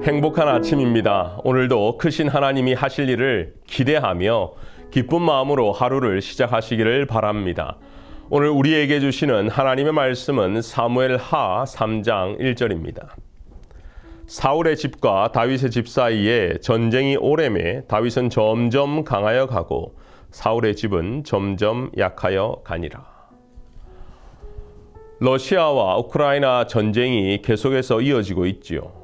행복한 아침입니다. 오늘도 크신 하나님이 하실 일을 기대하며 기쁜 마음으로 하루를 시작하시기를 바랍니다. 오늘 우리에게 주시는 하나님의 말씀은 사무엘하 3장 1절입니다. 사울의 집과 다윗의 집 사이에 전쟁이 오래매 다윗은 점점 강하여 가고 사울의 집은 점점 약하여 가니라. 러시아와 우크라이나 전쟁이 계속해서 이어지고 있지요.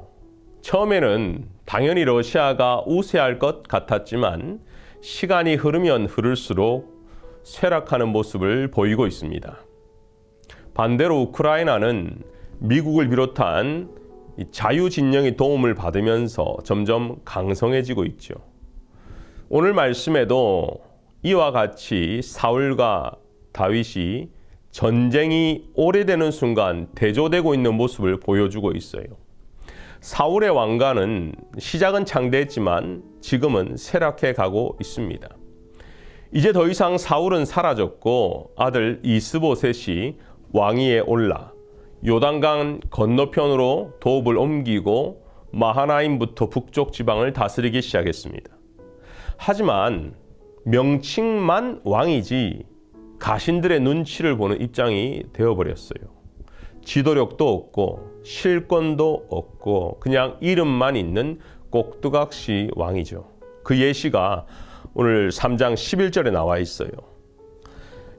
처음에는 당연히 러시아가 우세할 것 같았지만 시간이 흐르면 흐를수록 쇠락하는 모습을 보이고 있습니다. 반대로 우크라이나는 미국을 비롯한 자유진영의 도움을 받으면서 점점 강성해지고 있죠. 오늘 말씀에도 이와 같이 사울과 다윗이 전쟁이 오래되는 순간 대조되고 있는 모습을 보여주고 있어요. 사울의 왕가는 시작은 창대했지만 지금은 쇠락해 가고 있습니다. 이제 더 이상 사울은 사라졌고 아들 이스보셋이 왕위에 올라 요단강 건너편으로 도읍을 옮기고 마하나임부터 북쪽 지방을 다스리기 시작했습니다. 하지만 명칭만 왕이지 가신들의 눈치를 보는 입장이 되어버렸어요. 지도력도 없고 실권도 없고 그냥 이름만 있는 꼭두각시 왕이죠. 그 예시가 오늘 3장 11절에 나와 있어요.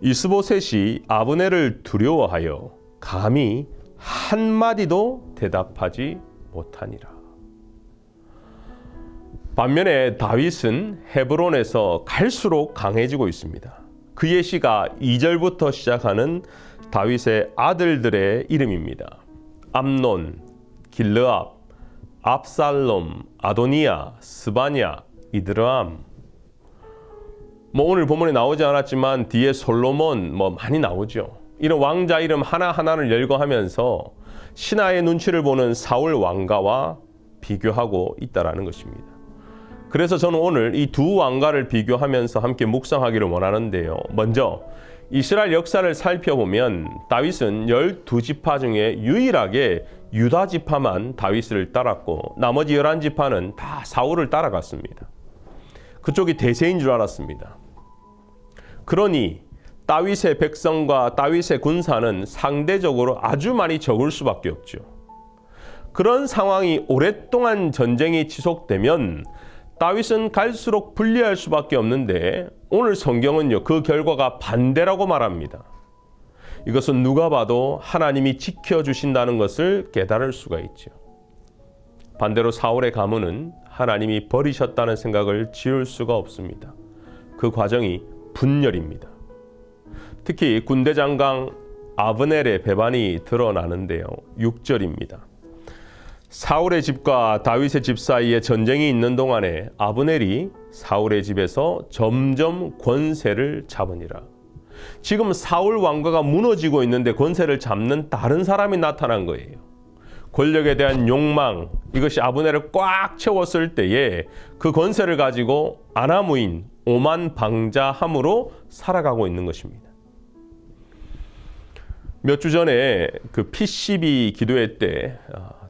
이스보셋이 아브넬을 두려워하여 감히 한마디도 대답하지 못하니라. 반면에 다윗은 헤브론에서 갈수록 강해지고 있습니다. 그 예시가 2절부터 시작하는 다윗의 아들들의 이름입니다. 암논, 길르압, 압살롬, 아도니아, 스바냐, 이드람. 오늘 본문에 나오지 않았지만 뒤에 솔로몬 많이 나오죠. 이런 왕자 이름 하나하나를 열거하면서 신하의 눈치를 보는 사울 왕가와 비교하고 있다라는 것입니다. 그래서 저는 오늘 이 두 왕가를 비교하면서 함께 묵상하기를 원하는데요. 먼저 이스라엘 역사를 살펴보면 다윗은 12지파 중에 유일하게 유다 지파만 다윗을 따랐고 나머지 11지파는 다 사울을 따라갔습니다. 그쪽이 대세인 줄 알았습니다. 그러니 다윗의 백성과 다윗의 군사는 상대적으로 아주 많이 적을 수밖에 없죠. 그런 상황이 오랫동안 전쟁이 지속되면 다윗은 갈수록 불리할 수밖에 없는데 오늘 성경은요, 그 결과가 반대라고 말합니다. 이것은 누가 봐도 하나님이 지켜주신다는 것을 깨달을 수가 있죠. 반대로 사울의 가문은 하나님이 버리셨다는 생각을 지울 수가 없습니다. 그 과정이 분열입니다. 특히 군대 장관 아브넬의 배반이 드러나는데요. 6절입니다. 사울의 집과 다윗의 집 사이에 전쟁이 있는 동안에 아브넬이 사울의 집에서 점점 권세를 잡으니라. 지금 사울 왕가가 무너지고 있는데 권세를 잡는 다른 사람이 나타난 거예요. 권력에 대한 욕망, 이것이 아브넬을 꽉 채웠을 때에 그 권세를 가지고 아나무인 오만방자함으로 살아가고 있는 것입니다. 몇 주 전에 그 P12 기도회 때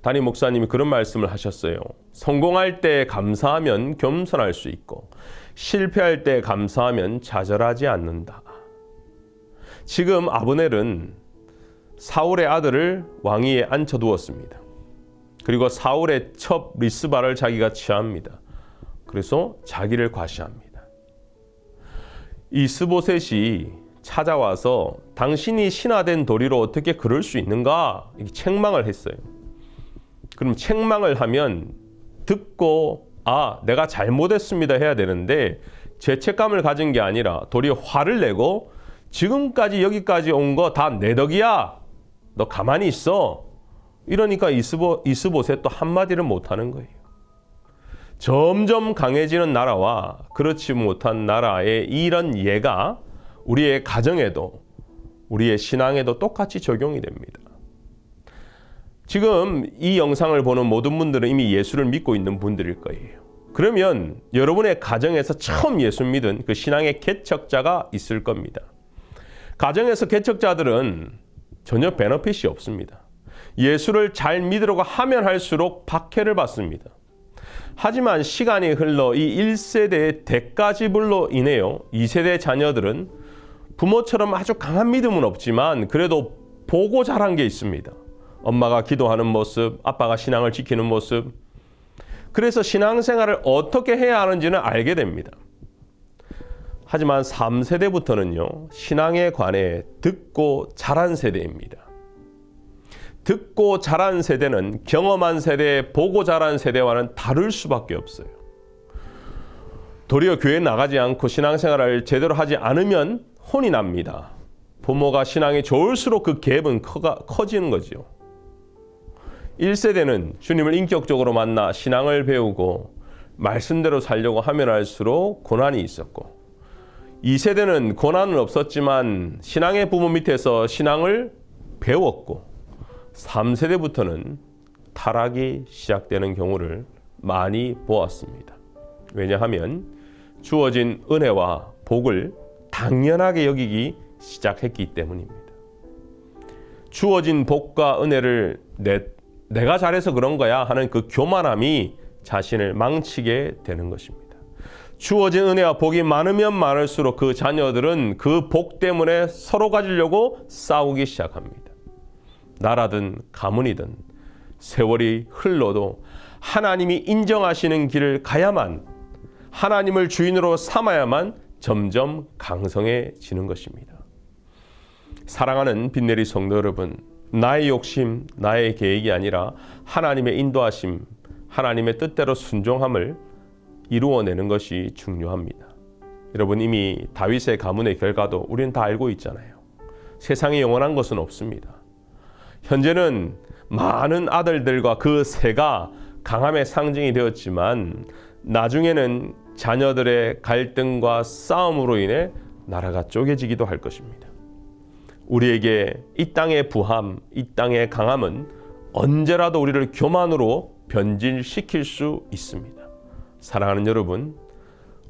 담임 목사님이 그런 말씀을 하셨어요. 성공할 때 감사하면 겸손할 수 있고 실패할 때 감사하면 좌절하지 않는다. 지금 아브넬은 사울의 아들을 왕위에 앉혀두었습니다. 그리고 사울의 첩 리스바를 자기가 취합니다. 그래서 자기를 과시합니다. 이스보셋이 찾아와서 당신이 신하된 도리로 어떻게 그럴 수 있는가? 책망을 했어요. 그럼 책망을 하면 듣고 내가 잘못했습니다 해야 되는데 죄책감을 가진 게 아니라 도리어 화를 내고 지금까지 여기까지 온 거 다 내 덕이야. 너 가만히 있어. 이러니까 이스보셋도 한마디를 못하는 거예요. 점점 강해지는 나라와 그렇지 못한 나라의 이런 예가 우리의 가정에도 우리의 신앙에도 똑같이 적용이 됩니다. 지금 이 영상을 보는 모든 분들은 이미 예수를 믿고 있는 분들일 거예요. 그러면 여러분의 가정에서 처음 예수 믿은 그 신앙의 개척자가 있을 겁니다. 가정에서 개척자들은 전혀 베너핏이 없습니다. 예수를 잘 믿으려고 하면 할수록 박해를 받습니다. 하지만 시간이 흘러 이 1세대의 대가지불로 인해요. 2세대 자녀들은 부모처럼 아주 강한 믿음은 없지만 그래도 보고 자란 게 있습니다. 엄마가 기도하는 모습, 아빠가 신앙을 지키는 모습. 그래서 신앙생활을 어떻게 해야 하는지는 알게 됩니다. 하지만 3세대부터는요. 신앙에 관해 듣고 자란 세대입니다. 듣고 자란 세대는 경험한 세대, 보고 자란 세대와는 다를 수밖에 없어요. 도리어 교회 나가지 않고 신앙생활을 제대로 하지 않으면 혼이 납니다. 부모가 신앙이 좋을수록 그 갭은 커지는 거죠. 1세대는 주님을 인격적으로 만나 신앙을 배우고 말씀대로 살려고 하면 할수록 고난이 있었고 2세대는 고난은 없었지만 신앙의 부모 밑에서 신앙을 배웠고 3세대부터는 타락이 시작되는 경우를 많이 보았습니다. 왜냐하면 주어진 은혜와 복을 당연하게 여기기 시작했기 때문입니다. 주어진 복과 은혜를 내가 잘해서 그런 거야 하는 그 교만함이 자신을 망치게 되는 것입니다. 주어진 은혜와 복이 많으면 많을수록 그 자녀들은 그 복 때문에 서로 가지려고 싸우기 시작합니다. 나라든 가문이든 세월이 흘러도 하나님이 인정하시는 길을 가야만, 하나님을 주인으로 삼아야만 점점 강성해지는 것입니다. 사랑하는 빈내리 성도 여러분, 나의 욕심, 나의 계획이 아니라 하나님의 인도하심, 하나님의 뜻대로 순종함을 이루어내는 것이 중요합니다. 여러분, 이미 다윗의 가문의 결과도 우리는 다 알고 있잖아요. 세상에 영원한 것은 없습니다. 현재는 많은 아들들과 그 세가 강함의 상징이 되었지만 나중에는 자녀들의 갈등과 싸움으로 인해 나라가 쪼개지기도 할 것입니다. 우리에게 이 땅의 부함, 이 땅의 강함은 언제라도 우리를 교만으로 변질시킬 수 있습니다. 사랑하는 여러분,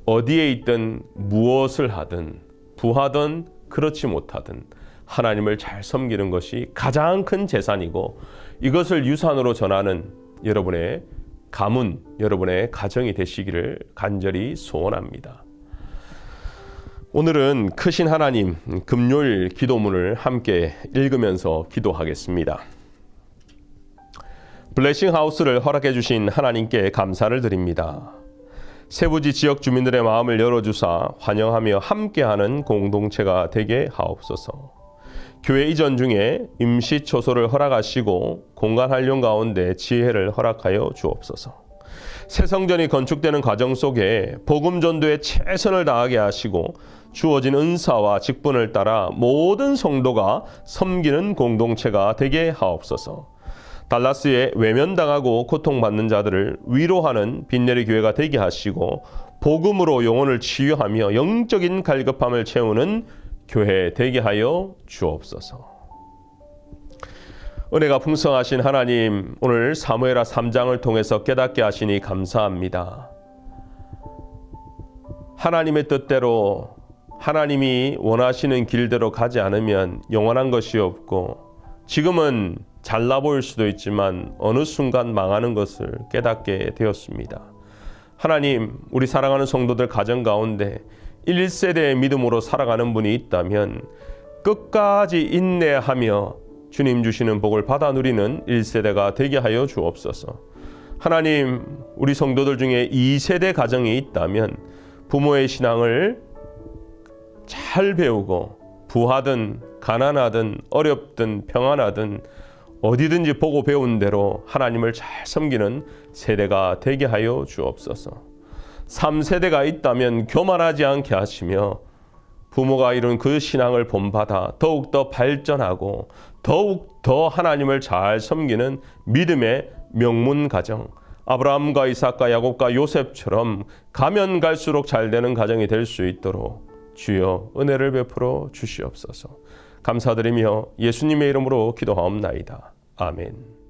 어디에 있든 무엇을 하든 부하든 그렇지 못하든 하나님을 잘 섬기는 것이 가장 큰 재산이고 이것을 유산으로 전하는 여러분의 가문, 여러분의 가정이 되시기를 간절히 소원합니다. 오늘은 크신 하나님 금요일 기도문을 함께 읽으면서 기도하겠습니다. 블레싱 하우스를 허락해 주신 하나님께 감사를 드립니다. 세부지 지역 주민들의 마음을 열어주사 환영하며 함께하는 공동체가 되게 하옵소서. 교회 이전 중에 임시 초소를 허락하시고 공간 활용 가운데 지혜를 허락하여 주옵소서. 새 성전이 건축되는 과정 속에 복음 전도에 최선을 다하게 하시고 주어진 은사와 직분을 따라 모든 성도가 섬기는 공동체가 되게 하옵소서. 달라스에 외면당하고 고통받는 자들을 위로하는 빈내리 교회가 되게 하시고 복음으로 영혼을 치유하며 영적인 갈급함을 채우는 교회 되게 하여 주옵소서. 은혜가 풍성하신 하나님, 오늘 사무엘하 3장을 통해서 깨닫게 하시니 감사합니다. 하나님의 뜻대로 하나님이 원하시는 길대로 가지 않으면 영원한 것이 없고 지금은 잘나 보일 수도 있지만 어느 순간 망하는 것을 깨닫게 되었습니다. 하나님, 우리 사랑하는 성도들 가정 가운데 1세대의 믿음으로 살아가는 분이 있다면 끝까지 인내하며 주님 주시는 복을 받아 누리는 1세대가 되게 하여 주옵소서. 하나님, 우리 성도들 중에 2세대 가정이 있다면 부모의 신앙을 잘 배우고 부하든 가난하든 어렵든 평안하든 어디든지 보고 배운 대로 하나님을 잘 섬기는 세대가 되게 하여 주옵소서. 3세대가 있다면 교만하지 않게 하시며 부모가 이룬 그 신앙을 본받아 더욱더 발전하고 더욱더 하나님을 잘 섬기는 믿음의 명문 가정, 아브라함과 이삭과 야곱과 요셉처럼 가면 갈수록 잘 되는 가정이 될 수 있도록 주여 은혜를 베풀어 주시옵소서. 감사드리며 예수님의 이름으로 기도하옵나이다. 아멘.